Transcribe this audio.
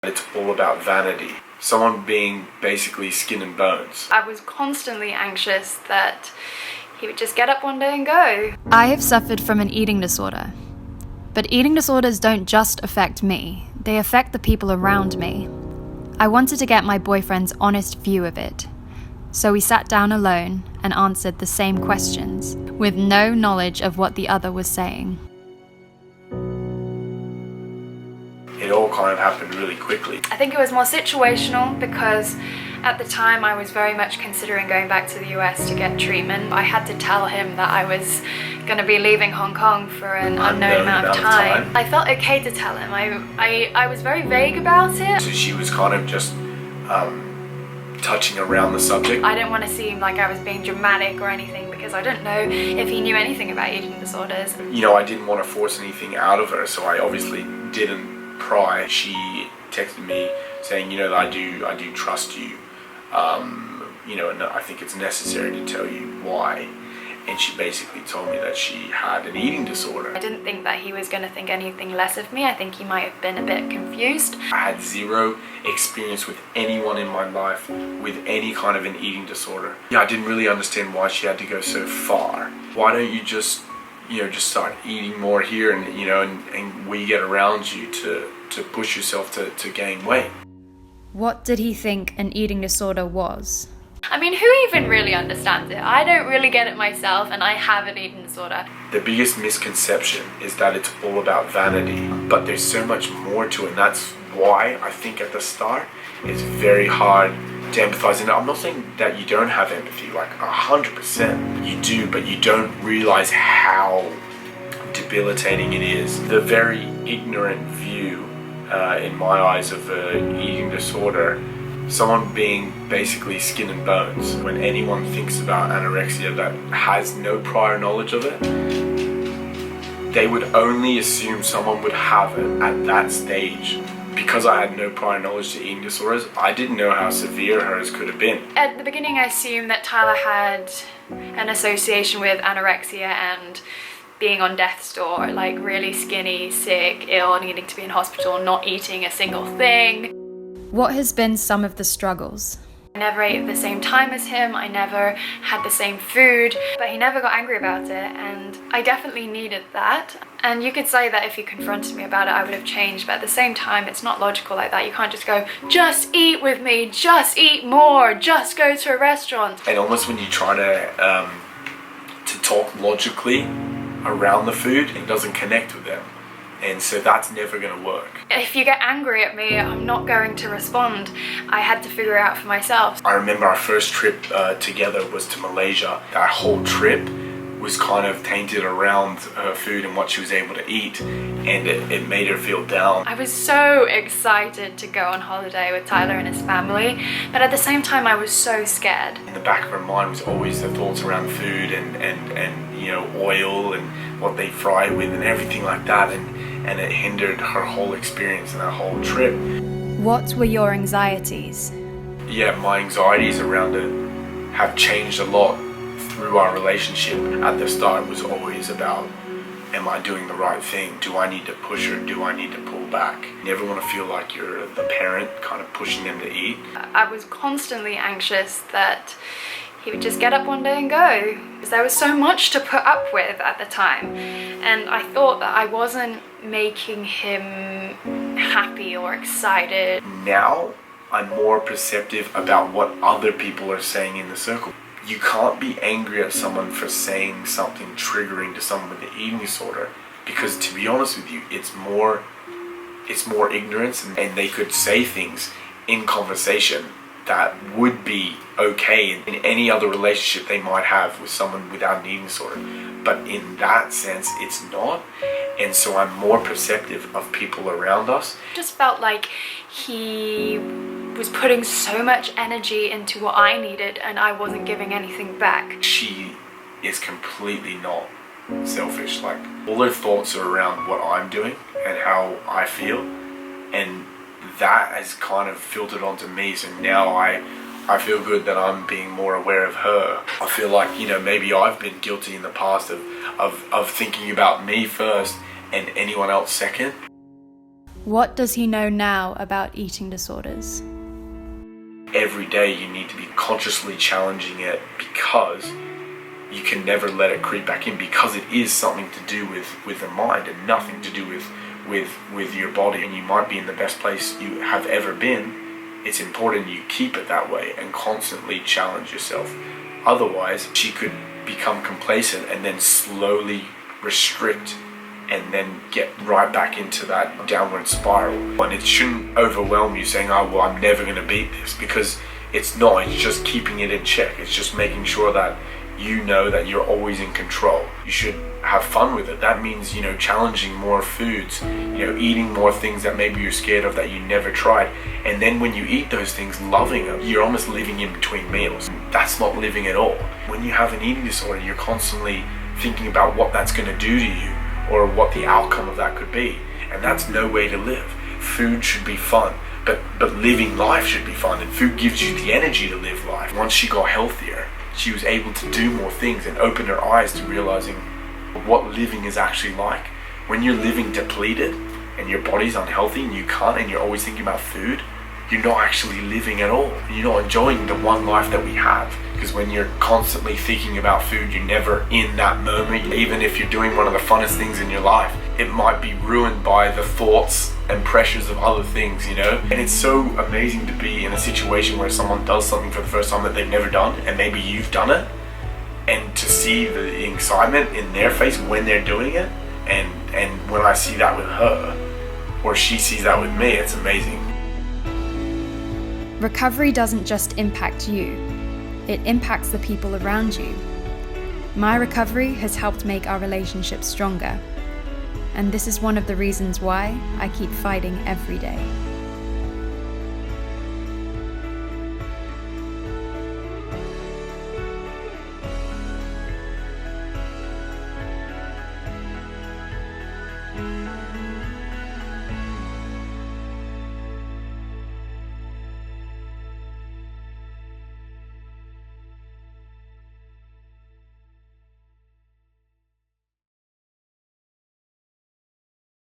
It's all about vanity. Someone being basically skin and bones. I was constantly anxious that he would just get up one day and go. I have suffered from an eating disorder. But eating disorders don't just affect me, they affect the people around me. I wanted to get my boyfriend's honest view of it. So we sat down alone and answered the same questions, with no knowledge of what the other was saying. It all kind of happened really quickly. I think it was more situational because at the time I was very much considering going back to the US to get treatment. I had to tell him that I was going to be leaving Hong Kong for an unknown amount of time. I felt okay to tell him. I was very vague about it. So she was kind of just touching around the subject. I didn't want to seem like I was being dramatic or anything because I don't know if he knew anything about eating disorders. You know, I didn't want to force anything out of her, so I obviously didn't pry. She texted me saying, you know, I do trust you, you know, and I think it's necessary to tell you why. And she basically told me that she had an eating disorder. I didn't think that he was going to think anything less of me. I think he might have been a bit confused. I had zero experience with anyone in my life with any kind of an eating disorder. Yeah, I didn't really understand why she had to go so far. Why don't you just, you know, just start eating more here and, you know, and we get around you to push yourself to gain weight. What did he think an eating disorder was? I mean, who even really understands it? I don't really get it myself, and I have an eating disorder. The biggest misconception is that it's all about vanity, but there's so much more to it, and that's why I think at the start it's very hard to empathize. And I'm not saying that you don't have empathy, like 100% you do, but you don't realize how debilitating it is. The very ignorant view, in my eyes, of an eating disorder, someone being basically skin and bones. When anyone thinks about anorexia that has no prior knowledge of it, they would only assume someone would have it at that stage. Because I had no prior knowledge to eating disorders, I didn't know how severe hers could have been. At the beginning, I assumed that Tyler had an association with anorexia and being on death's door, like really skinny, sick, ill, needing to be in hospital, not eating a single thing. What has been some of the struggles? I never ate at the same time as him, I never had the same food, but he never got angry about it, and I definitely needed that. And you could say that if he confronted me about it, I would have changed, but at the same time, it's not logical like that. You can't just go, just eat with me, just eat more, just go to a restaurant. And almost when you try to talk logically around the food, it doesn't connect with them. And so that's never going to work. If you get angry at me, I'm not going to respond. I had to figure it out for myself. I remember our first trip together was to Malaysia. That whole trip was kind of tainted around her food and what she was able to eat, and it made her feel down. I was so excited to go on holiday with Tyler and his family, but at the same time I was so scared. In the back of her mind was always the thoughts around food and you know, oil and what they fry with and everything like that, and it hindered her whole experience and that whole trip. What were your anxieties? Yeah, my anxieties around it have changed a lot through our relationship. At the start, it was always about, am I doing the right thing? Do I need to push her? Do I need to pull back? You never want to feel like you're the parent kind of pushing them to eat. I was constantly anxious that he would just get up one day and go. There was so much to put up with at the time, and I thought that I wasn't making him happy or excited. Now, I'm more perceptive about what other people are saying in the circle. You can't be angry at someone for saying something triggering to someone with an eating disorder, because to be honest with you, it's more ignorance, and they could say things in conversation that would be okay in any other relationship they might have with someone without an eating disorder. But in that sense, it's not. And so I'm more perceptive of people around us. Just felt like he was putting so much energy into what I needed and I wasn't giving anything back. She is completely not selfish. Like, all her thoughts are around what I'm doing and how I feel, and that has kind of filtered onto me. So now I feel good that I'm being more aware of her. I feel like, you know, maybe I've been guilty in the past of thinking about me first and anyone else second. What does he know now about eating disorders? Every day you need to be consciously challenging it, because you can never let it creep back in, because it is something to do with the mind and nothing to do with your body. And you might be in the best place you have ever been. It's important you keep it that way and constantly challenge yourself. Otherwise, she could become complacent and then slowly restrict and then get right back into that downward spiral. And it shouldn't overwhelm you saying, oh, well, I'm never going to beat this, because it's not. It's just keeping it in check. It's just making sure that you know that you're always in control. You should have fun with it. That means, challenging more foods, eating more things that maybe you're scared of that you never tried. And then when you eat those things, loving them. You're almost living in between meals. That's not living at all. When you have an eating disorder, you're constantly thinking about what that's going to do to you or what the outcome of that could be. And that's no way to live. Food should be fun, but living life should be fun. And food gives you the energy to live life. Once she got healthier, she was able to do more things and open her eyes to realizing what living is actually like. When you're living depleted and your body's unhealthy and you can't, and you're always thinking about food, you're not actually living at all. You're not enjoying the one life that we have. Because when you're constantly thinking about food, you're never in that moment. Even if you're doing one of the funnest things in your life, it might be ruined by the thoughts and pressures of other things, And it's so amazing to be in a situation where someone does something for the first time that they've never done, and maybe you've done it, and to see the excitement in their face when they're doing it, and when I see that with her, or she sees that with me, it's amazing. Recovery doesn't just impact you, it impacts the people around you. My recovery has helped make our relationship stronger, and this is one of the reasons why I keep fighting every day.